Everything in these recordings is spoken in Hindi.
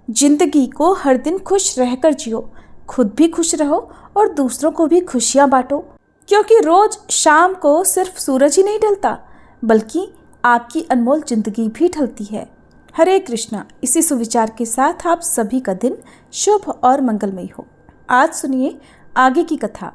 जिंदगी को हर दिन खुश रहकर जियो, खुद भी खुश रहो और दूसरों को भी खुशियां बांटो, क्योंकि रोज शाम को सिर्फ सूरज ही नहीं ढलता बल्कि आपकी अनमोल जिंदगी भी ढलती है। हरे कृष्णा। इसी सुविचार के साथ आप सभी का दिन शुभ और मंगलमय हो। आज सुनिए आगे की कथा।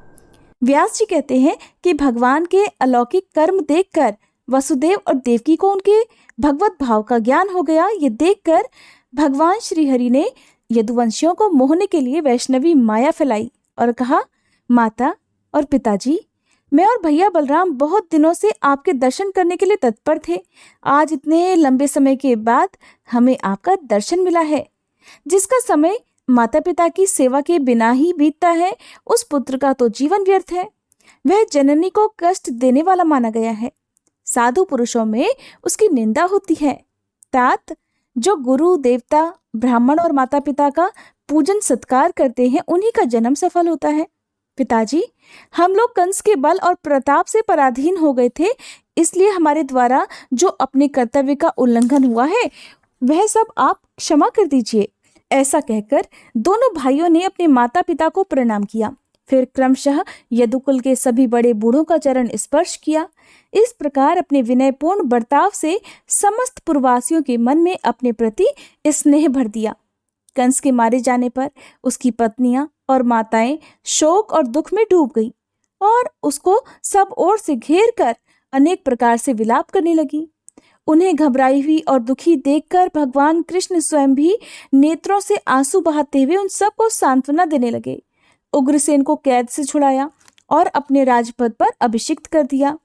व्यास जी कहते हैं कि भगवान के अलौकिक कर्म देखकर वसुदेव और देवकी को उनके भगवत भाव का ज्ञान हो गया। ये देखकर भगवान श्री हरि ने यदुवंशियों को मोहने के लिए वैष्णवी माया फैलाई और कहा, माता और पिताजी, मैं और भैया बलराम बहुत दिनों से आपके दर्शन करने के लिए तत्पर थे। आज इतने लंबे समय के बाद हमें आपका दर्शन मिला है। जिसका समय माता पिता की सेवा के बिना ही बीतता है, उस पुत्र का तो जीवन व्यर्थ है। वह जननी को कष्ट देने वाला माना गया है। साधु पुरुषों में उसकी निंदा होती है। तात, जो गुरु देवता ब्राह्मण और माता पिता का पूजन सत्कार करते हैं, उन्हीं का जन्म सफल होता है। पिताजी, हम लोग कंस के बल और प्रताप से पराधीन हो गए थे, इसलिए हमारे द्वारा जो अपने कर्तव्य का उल्लंघन हुआ है वह सब आप क्षमा कर दीजिए। ऐसा कहकर दोनों भाइयों ने अपने माता पिता को प्रणाम किया। फिर क्रमशः यदुकुल के सभी बड़े बूढ़ों का चरण स्पर्श किया। इस प्रकार अपने विनयपूर्ण बर्ताव से समस्त पुरवासियों के मन में अपने प्रति स्नेह भर दिया। कंस के मारे जाने पर उसकी पत्नियां और माताएं शोक और दुख में डूब गईं और उसको सब ओर से घेर कर अनेक प्रकार से विलाप करने लगी। उन्हें घबराई हुई और दुखी देखकर भगवान कृष्ण स्वयं भी नेत्रों से आंसू बहाते हुए उन सबको सांत्वना देने लगे। उग्रसेन को कैद से छुड़ाया और अपने राजपद पर अभिषिक्त कर दिया।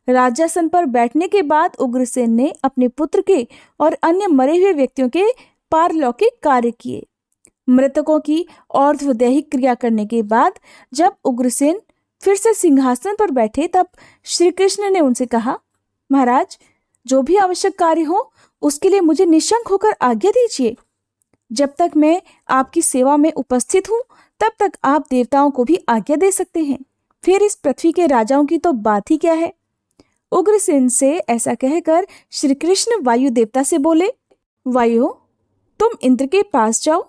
राजासन पर बैठने के बाद उग्रसेन ने अपने पुत्र के और अन्य मरे हुए व्यक्तियों के पारलौकिक कार्य किए। मृतकों की और्ध्वदैहिक क्रिया करने के बाद जब उग्रसेन फिर से सिंहासन पर बैठे, तब श्री कृष्ण ने उनसे कहा, महाराज, जो भी आवश्यक कार्य हो उसके लिए मुझे निशंक होकर आज्ञा दीजिए। जब तक मैं आपकी सेवा में उपस्थित हूँ तब तक आप देवताओं को भी आज्ञा दे सकते हैं, फिर इस पृथ्वी के राजाओं की तो बात ही क्या है। उग्रसेन से ऐसा कहकर श्री कृष्ण वायु देवता से बोले, वायु, तुम इंद्र के पास जाओ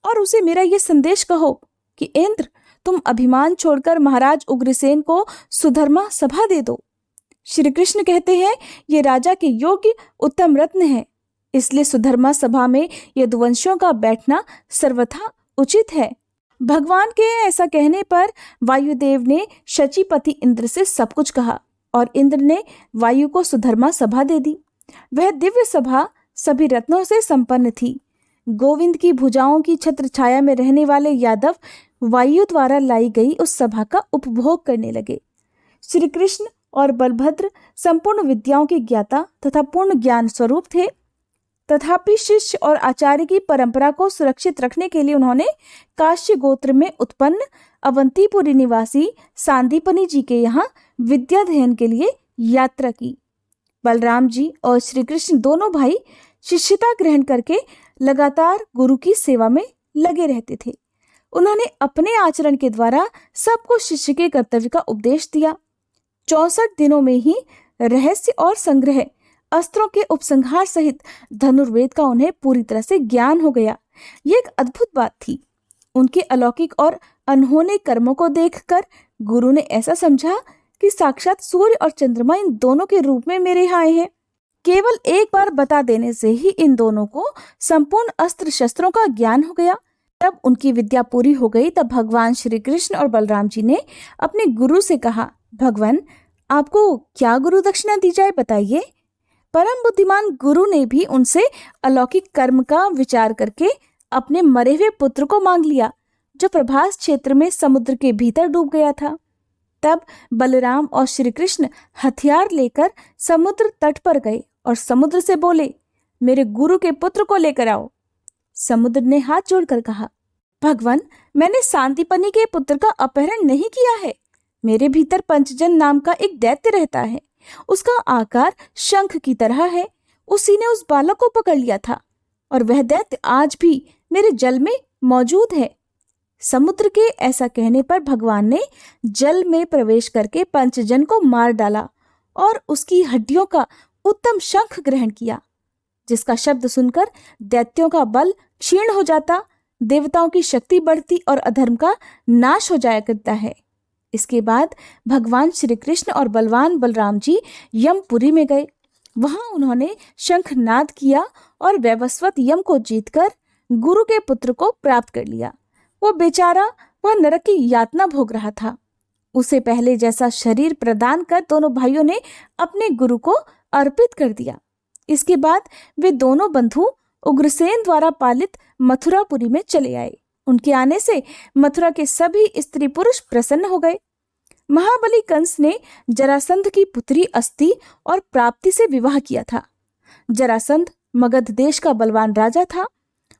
और उसे मेरा ये संदेश कहो कि इंद्र, तुम अभिमान छोड़कर महाराज उग्रसेन को सुधर्मा सभा दे दो। श्री कृष्ण कहते हैं, ये राजा के योग्य उत्तम रत्न है, इसलिए सुधर्मा सभा में यदुवंशियों का बैठना सर्वथा उचित है। भगवान के ऐसा कहने पर वायुदेव ने शचीपति इंद्र से सब कुछ कहा और इंद्र ने वायु को सुधर्मा सभा दे दी। वह दिव्य सभा सभी रत्नों से संपन्न थी। गोविंद की भुजाओं की छत्र छाया में रहने वाले यादव वायु द्वारा लाई गई उस सभा का उपभोग करने लगे। श्री कृष्ण और बलभद्र संपूर्ण विद्याओं के ज्ञाता तथा पूर्ण ज्ञान स्वरूप थे। तथापि शिष्य और आचार्य की परंपरा को सुरक्षित रखने के लिए उन्होंने काश्य गोत्र में उत्पन्न अवंतीपुरी निवासी सांदीपनी जी के यहाँ विद्याध्ययन के लिए यात्रा की। बलराम जी और श्री कृष्ण दोनों भाई शिष्यता ग्रहण करके लगातार गुरु की सेवा में लगे रहते थे। उन्होंने अपने आचरण के द्वारा सबको शिष्य के कर्तव्य का उपदेश दिया। 64 दिनों में ही रहस्य और संग्रह अस्त्रों के उपसंहार सहित धनुर्वेद का उन्हें पूरी तरह से ज्ञान हो गया। ये एक अद्भुत बात थी। उनके अलौकिक और अनहोने कर्मों को देखकर गुरु ने ऐसा समझा कि साक्षात सूर्य और चंद्रमा इन दोनों के रूप में मेरे यहाँ आए हैं। केवल एक बार बता देने से ही इन दोनों को संपूर्ण अस्त्र शस्त्रों का ज्ञान हो गया। तब उनकी विद्या पूरी हो गई। तब भगवान श्री कृष्ण और बलराम जी ने अपने गुरु से कहा, भगवान, आपको क्या गुरु दक्षिणा दी जाए, बताइए। परम बुद्धिमान गुरु ने भी उनसे अलौकिक कर्म का विचार करके अपने मरे हुए पुत्र को मांग लिया, जो प्रभास क्षेत्र में समुद्र के भीतर डूब गया था। तब बलराम और श्री कृष्ण हथियार लेकर समुद्र तट पर गए और समुद्र से बोले, मेरे गुरु के पुत्र को लेकर आओ। समुद्र ने हाथ जोड़कर कहा, भगवान, मैंने सांदीपनी के पुत्र का अपहरण नहीं किया है। मेरे भीतर पंचजन नाम का एक दैत्य रहता है। उसका आकार शंख की तरह है। उसी ने उस बालक को पकड़ लिया था और वह दैत्य आज भी मेरे जल में मौजूद है। समुद्र के ऐसा कहने पर भगवान ने जल में प्रवेश करके पंचजन को मार डाला और उसकी हड्डियों का उत्तम शंख ग्रहण किया। जिसका शब्द सुनकर दैत्यों का बल क्षीण हो जाता, देवताओं की शक्ति बढ़ती और अधर्म का नाश हो जाया करता है। इसके बाद भगवान श्री कृष्ण और बलवान बलराम जी यमपुरी में गए। वहां उन्होंने शंखनाद किया और वैवस्वत यम को जीतकर गुरु के पुत्र को प्राप्त कर लिया। वो बेचारा वह नरक की यातना भोग रहा था। उसे पहले जैसा शरीर प्रदान कर दोनों भाइयों ने अपने गुरु को अर्पित कर दिया। इसके बाद वे दोनों बंधु उग्रसेन द्वारा पालित मथुरापुरी में चले आए। उनके आने से मथुरा के सभी स्त्री पुरुष प्रसन्न हो गए। महाबली कंस ने जरासंध की पुत्री अस्ति और प्राप्ति से विवाह किया था। जरासंध मगध देश का बलवान राजा था।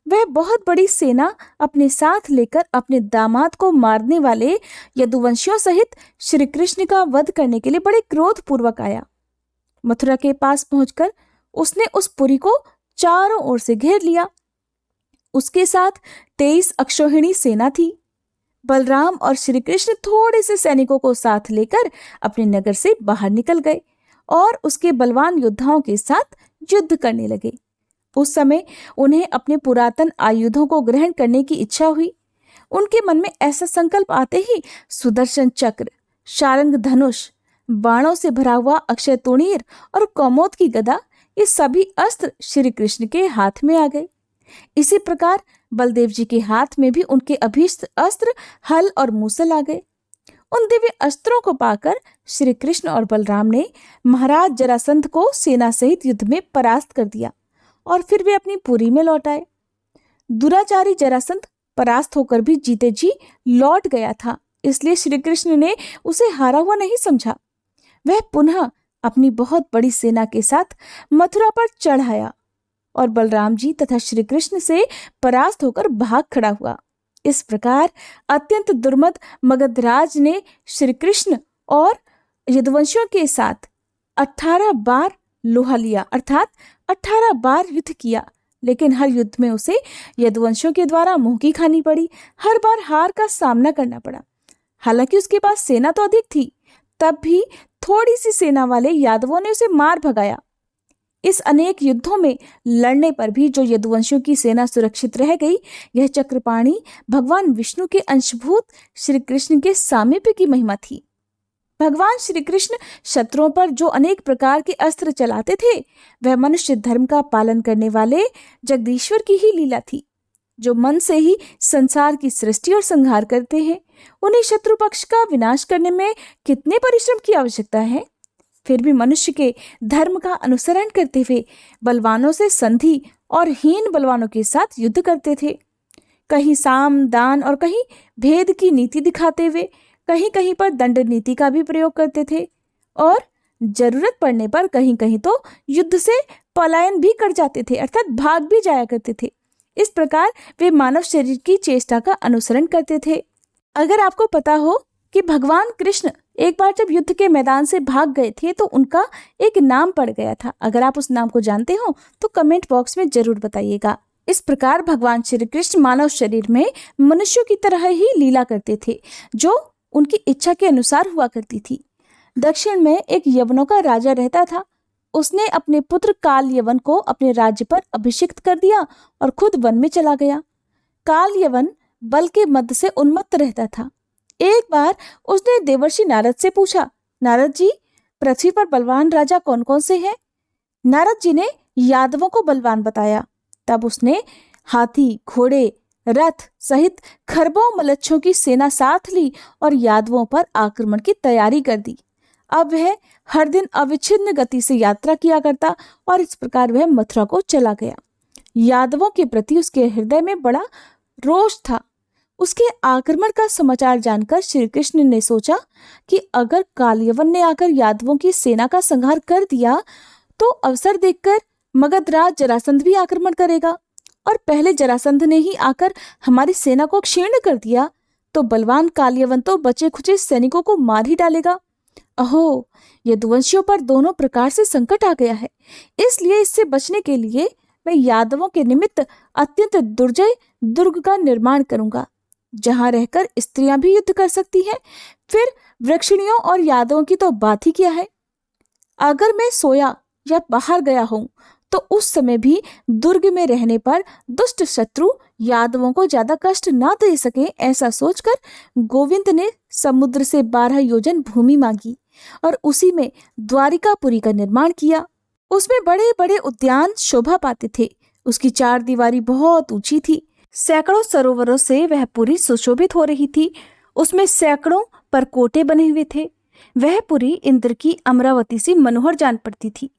वह बहुत बड़ी सेना अपने साथ लेकर अपने दामाद को मारने वाले यदुवंशियों सहित श्री कृष्ण का वध करने के लिए बड़े क्रोध पूर्वक आया। मथुरा के पास पहुंचकर उसने उस पुरी को चारों ओर से घेर लिया। उसके साथ 23 अक्षौहिणी सेना थी। बलराम और श्री कृष्ण थोड़े से सैनिकों को साथ लेकर अपने नगर से बाहर निकल गए और उसके बलवान योद्धाओं के साथ युद्ध करने लगे। उस समय उन्हें अपने पुरातन आयुधों को ग्रहण करने की इच्छा हुई। उनके मन में ऐसा संकल्प आते ही सुदर्शन चक्र, शारंग धनुष, बाणों से भरा हुआ अक्षय तुणीर और कौमोद की गदा, ये सभी अस्त्र श्री कृष्ण के हाथ में आ गए। इसी प्रकार बलदेव जी के हाथ में भी उनके अभीष्ट अस्त्र हल और मूसल आ गए। उन दिव्य अस्त्रों को पाकर श्री कृष्ण और बलराम ने महाराज जरासंध को सेना सहित युद्ध में परास्त कर दिया और फिर वे अपनी पुरी में लौट आए। दुराचारी जरासंध परास्त होकर भी जीते जी लौट गया था, इसलिए श्री कृष्ण ने उसे हारा हुआ नहीं समझा। वह पुनः अपनी बहुत बड़ी सेना के साथ मथुरा पर चढ़ आया और बलराम जी तथा श्री कृष्ण से परास्त होकर भाग खड़ा हुआ। इस प्रकार अत्यंत दुर्मद मगधराज ने श्री कृष्ण और यदुवंशियों के साथ 18 बार लोहा लिया, अर्थात 18 बार युद्ध किया, लेकिन हर युद्ध में उसे यदुवंशियों के द्वारा मुंह की खानी पड़ी। हर बार हार का सामना करना पड़ा। हालांकि उसके पास सेना तो अधिक थी, तब भी थोड़ी सी सेना वाले यादवों ने उसे मार भगाया। इस अनेक युद्धों में लड़ने पर भी जो यदुवंशियों की सेना सुरक्षित रह गई, यह चक्रपाणी भगवान विष्णु के अंशभूत श्री कृष्ण के सामीप्य की महिमा थी। भगवान श्री कृष्ण शत्रुओं पर जो अनेक प्रकार के अस्त्र चलाते थे, वह मनुष्य धर्म का पालन करने वाले जगदीश्वर की ही लीला थी, जो मन से ही संसार की सृष्टि और संहार करते हैं। उन्हें शत्रु पक्ष का विनाश करने में कितने परिश्रम की आवश्यकता है। फिर भी मनुष्य के धर्म का अनुसरण करते हुए बलवानों से संधि और हीन बलवानों के साथ युद्ध करते थे। कहीं साम दान और कहीं भेद की नीति दिखाते हुए कहीं कहीं पर दंड नीति का भी प्रयोग करते थे और जरूरत पड़ने पर कहीं कहीं तो युद्ध से पलायन भी कर जाते थे, अर्थात भाग भी जाया करते थे। इस प्रकार वे मानव शरीर की चेष्टा का अनुसरण करते थे। अगर आपको पता हो कि भगवान कृष्ण एक बार जब युद्ध के मैदान से भाग गए थे तो उनका एक नाम पड़ गया था, अगर आप उस नाम को जानते हो तो कमेंट बॉक्स में जरूर बताइएगा। इस प्रकार भगवान श्री कृष्ण मानव शरीर में मनुष्यों की तरह ही लीला करते थे, जो उनकी इच्छा के अनुसार हुआ करती थी। दक्षिण में एक यवनों का राजा रहता था। उसने अपने पुत्र काल यवन को अपने राज्य पर अभिषिक्त कर दिया और खुद वन में चला गया। काल यवन बल के मद से उन्मत्त रहता था। एक बार उसने देवर्षि नारद से पूछा, नारद जी, पृथ्वी पर बलवान राजा कौन कौन से हैं? नारद जी ने यादवों को बलवान बताया। तब उसने हाथी, घोड़े, रथ सहित खरबों मलच्छों की सेना साथ ली और यादवों पर आक्रमण की तैयारी कर दी। अब वह हर दिन अविच्छिन्न गति से यात्रा किया करता और इस प्रकार वह मथुरा को चला गया। यादवों के प्रति उसके हृदय में बड़ा रोष था। उसके आक्रमण का समाचार जानकर श्री कृष्ण ने सोचा कि अगर कालयवन ने आकर यादवों की सेना का संहार कर दिया तो अवसर देखकर मगधराज जरासंध भी आक्रमण करेगा, और पहले जरासंध ने ही आकर हमारी सेना को क्षीण कर दिया तो बलवान कालयवन तो बचे खुचे सैनिकों को मार ही डालेगा। अहो, यदुवंशियों पर दोनों प्रकार से संकट आ गया है। इसलिए इससे बचने के लिए मैं यादवों के निमित्त अत्यंत दुर्जय दुर्ग का निर्माण करूंगा, जहां रहकर स्त्रियां भी युद्ध कर सकती हैं। फिर वृक्षिणियों और यादवों की तो बात ही क्या है। अगर मैं सोया या बाहर गया हूं तो उस समय भी दुर्ग में रहने पर दुष्ट शत्रु यादवों को ज्यादा कष्ट ना दे सके, ऐसा सोचकर गोविंद ने समुद्र से 12 योजन भूमि मांगी और उसी में द्वारिकापुरी का निर्माण किया। उसमें बड़े बड़े उद्यान शोभा पाते थे। उसकी 4 दीवारी बहुत ऊंची थी। सैकड़ों सरोवरों से वह पुरी सुशोभित हो रही थी। उसमें सैकड़ों परकोटे बने हुए थे। वह पुरी इंद्र की अमरावती से मनोहर जान पड़ती थी।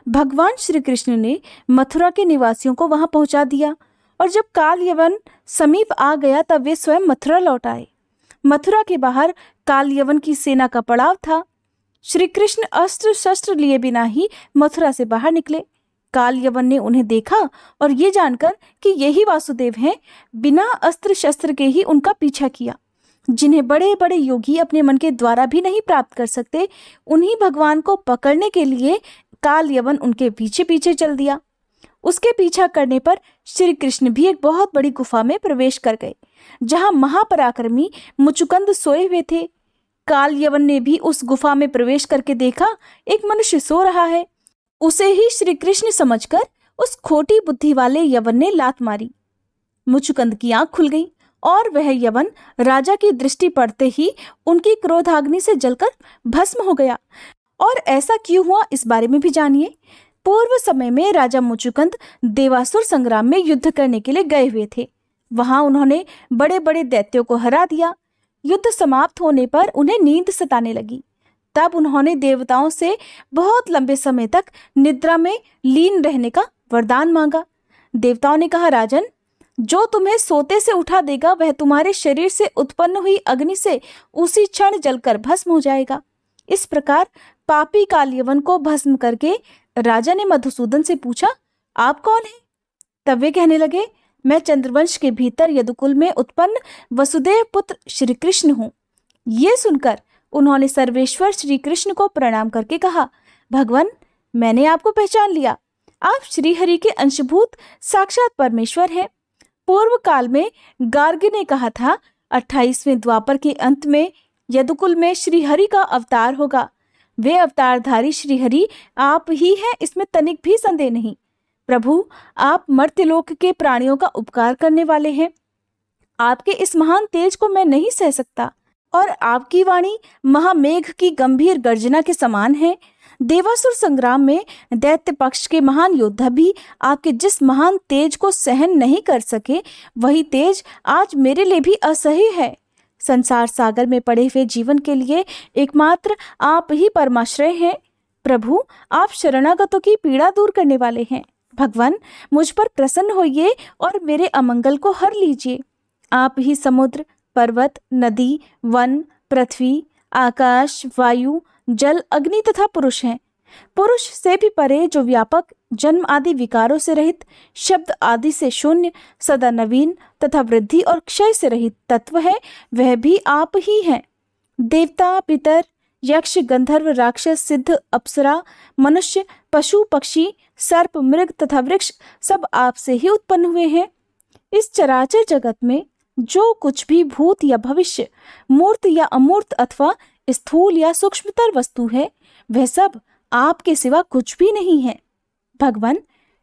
भगवान श्री कृष्ण ने मथुरा के निवासियों को वहां पहुंचा दिया और जब काल यवन समीप आ गया तब वे स्वयं मथुरा लौट आए। मथुरा के बाहर काल यवन की सेना का पड़ाव था। श्री कृष्ण अस्त्र शस्त्र लिए बिना ही मथुरा से बाहर निकले। काल यवन ने उन्हें देखा और ये जानकर कि यही वासुदेव हैं, बिना अस्त्र शस्त्र के ही उनका पीछा किया। जिन्हें बड़े बड़े योगी अपने मन के द्वारा भी नहीं प्राप्त कर सकते, उन्हीं भगवान को पकड़ने के लिए काल यवन उनके पीछे पीछे चल दिया। उसके पीछा करने पर श्री कृष्ण भी एक बहुत बड़ी गुफा में प्रवेश कर गए, जहां महापराक्रमी मुचुकंद सोए हुए थे। काल यवन ने भी उस गुफा में प्रवेश करके देखा, एक मनुष्य सो रहा है। उसे ही श्री कृष्ण समझकर उस खोटी बुद्धि वाले यवन ने लात मारी। मुचुकंद की आंख खुल गई और वह यवन राजा की दृष्टि पड़ते ही उनकी क्रोधाग्नि से जलकर भस्म हो गया। और ऐसा क्यों हुआ, इस बारे में भी जानिए। पूर्व समय में राजा मुचुकंद देवासुर संग्राम में युद्ध करने के लिए गए हुए थे। वहां उन्होंने बड़े बड़े दैत्यों को हरा दिया। युद्ध समाप्त होने पर उन्हें नींद सताने लगी। तब उन्होंने देवताओं से बहुत लंबे समय तक निद्रा में लीन रहने का वरदान मांगा। देवताओं ने कहा, राजन, जो तुम्हें सोते से उठा देगा वह तुम्हारे शरीर से उत्पन्न हुई अग्नि से उसी क्षण जलकर भस्म हो जाएगा। इस प्रकार पापी कालयवन को भस्म करके राजा ने मधुसूदन से पूछा, आप कौन हैं? तब वे कहने लगे, मैं चंद्रवंश के भीतर यदुकुल में उत्पन्न वसुदेव पुत्र श्री कृष्ण हूँ। ये सुनकर उन्होंने सर्वेश्वर श्री कृष्ण को प्रणाम करके कहा, भगवान, मैंने आपको पहचान लिया। आप श्रीहरि के अंशभूत साक्षात परमेश्वर हैं। पूर्व काल में गार्ग ने कहा था, 28वें द्वापर के अंत में यदुकुल में श्रीहरि का अवतार होगा। वे अवतारधारी श्रीहरि आप ही हैं, इसमें तनिक भी संदेह नहीं। प्रभु, आप मर्त्यलोक के प्राणियों का उपकार करने वाले हैं। आपके इस महान तेज को मैं नहीं सह सकता और आपकी वाणी महामेघ की गंभीर गर्जना के समान है। देवासुर संग्राम में दैत्य पक्ष के महान योद्धा भी आपके जिस महान तेज को सहन नहीं कर सके, वही तेज आज मेरे लिए भी असह्य है। संसार सागर में पड़े हुए जीवन के लिए एकमात्र आप ही परमाश्रय हैं। प्रभु, आप शरणागतों की पीड़ा दूर करने वाले हैं। भगवान, मुझ पर प्रसन्न होइए और मेरे अमंगल को हर लीजिए। आप ही समुद्र, पर्वत, नदी, वन, पृथ्वी, आकाश, वायु, जल, अग्नि तथा पुरुष हैं। पुरुष से भी परे जो व्यापक, जन्म आदि विकारों से रहित, शब्द आदि से शून्य, सदा नवीन तथा वृद्धि और क्षय से रहित तत्व है, वह भी आप ही हैं। देवता, पितर, यक्ष, गंधर्व, राक्षस, सिद्ध, अप्सरा, मनुष्य, पशु, पक्षी, सर्प, मृग तथा वृक्ष सब आपसे ही उत्पन्न हुए हैं। इस चराचर जगत में जो कुछ भी भूत या भविष्य, मूर्त या अमूर्त अथवा स्थूल या सूक्ष्मतर वस्तु है, वह सब आपके सिवा कुछ भी नहीं है। भगवान,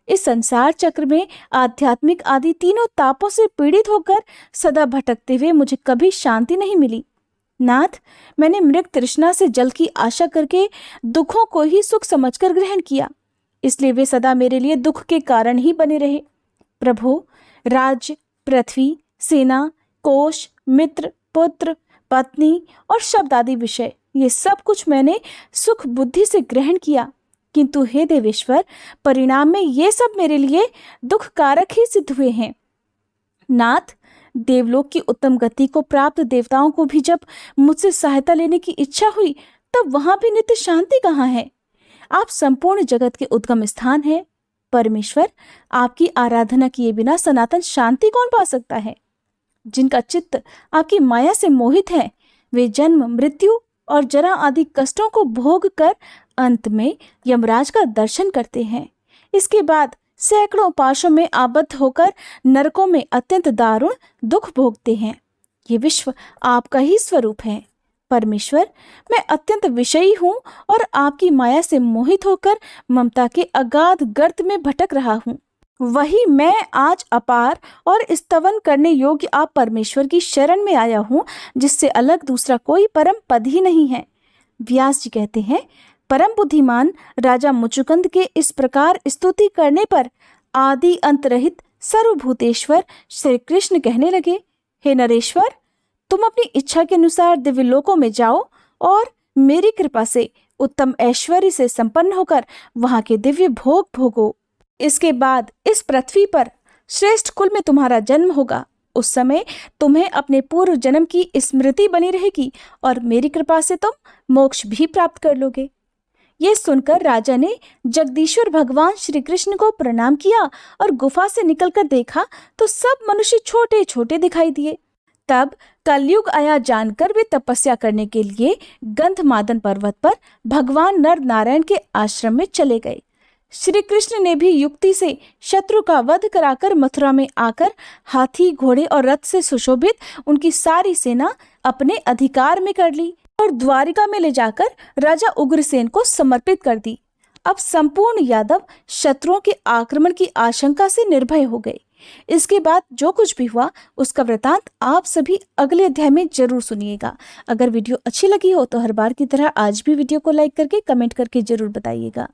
इस संसार चक्र में आध्यात्मिक आदि तीनों तापों से पीड़ित होकर सदा भटकते हुए मुझे कभी शांति नहीं मिली। नाथ, मैंने मृग तृष्णा से जल की आशा करके दुखों को ही सुख समझकर ग्रहण किया, इसलिए वे सदा मेरे लिए दुख के कारण ही बने रहे। प्रभु, राज्य, पृथ्वी, सेना, कोश, मित्र, पुत्र, पत्नी और शब्द आदि विषय, ये सब कुछ मैंने सुख बुद्धि से ग्रहण किया, किंतु हे देवेश्वर, परिणाम में ये सब मेरे लिए दुख कारक ही सिद्ध हुए हैं। नाथ, देवलोक की उत्तम गति को प्राप्त देवताओं को भी जब मुझसे सहायता लेने की इच्छा हुई, तब वहां भी नित्य शांति कहाँ है? आप संपूर्ण जगत के उद्गम स्थान हैं। परमेश्वर, आपकी आराधना किए बिना सनातन शांति कौन पा सकता है? जिनका चित्त आपकी माया से मोहित है, वे जन्म, मृत्यु और जरा आदि कष्टों को भोग कर अंत में यमराज का दर्शन करते हैं। इसके बाद सैकड़ों पाशों में आबद्ध होकर नरकों में अत्यंत दारुण दुख भोगते हैं। ये विश्व आपका ही स्वरूप है। परमेश्वर, मैं अत्यंत विषयी हूँ और आपकी माया से मोहित होकर ममता के अगाध गर्त में भटक रहा हूँ। वही मैं आज अपार और स्तवन करने योग्य आप परमेश्वर की शरण में आया हूँ, जिससे अलग दूसरा कोई परम पद ही नहीं है। व्यास जी कहते हैं, परम बुद्धिमान राजा मुचुकुंद के इस प्रकार स्तुति करने पर आदि अंत रहित सर्वभूतेश्वर श्री कृष्ण कहने लगे, हे नरेश्वर, तुम अपनी इच्छा के अनुसार दिव्य लोकों में जाओ और मेरी कृपा से उत्तम ऐश्वर्य से संपन्न होकर वहां के दिव्य भोग भोगो। इसके बाद इस पृथ्वी पर श्रेष्ठ कुल में तुम्हारा जन्म होगा। उस समय तुम्हें अपने पूर्व जन्म की स्मृति बनी रहेगी और मेरी कृपा से तुम मोक्ष भी प्राप्त कर लोगे। ये सुनकर राजा ने जगदीश्वर भगवान श्री कृष्ण को प्रणाम किया और गुफा से निकलकर देखा तो सब मनुष्य छोटे छोटे दिखाई दिए। तब कलयुग आया जानकर वे तपस्या करने के लिए गंधमादन पर्वत पर भगवान नर नारायण के आश्रम में चले गए। श्री कृष्ण ने भी युक्ति से शत्रु का वध कराकर मथुरा में आकर हाथी, घोड़े और रथ से सुशोभित उनकी सारी सेना अपने अधिकार में कर ली और द्वारिका में ले जाकर राजा उग्रसेन को समर्पित कर दी। अब संपूर्ण यादव शत्रुओं के आक्रमण की आशंका से निर्भय हो गए। इसके बाद जो कुछ भी हुआ उसका वृतांत आप सभी अगले अध्याय में जरूर सुनिएगा। अगर वीडियो अच्छी लगी हो तो हर बार की तरह आज भी वीडियो को लाइक करके कमेंट करके जरूर बताइएगा।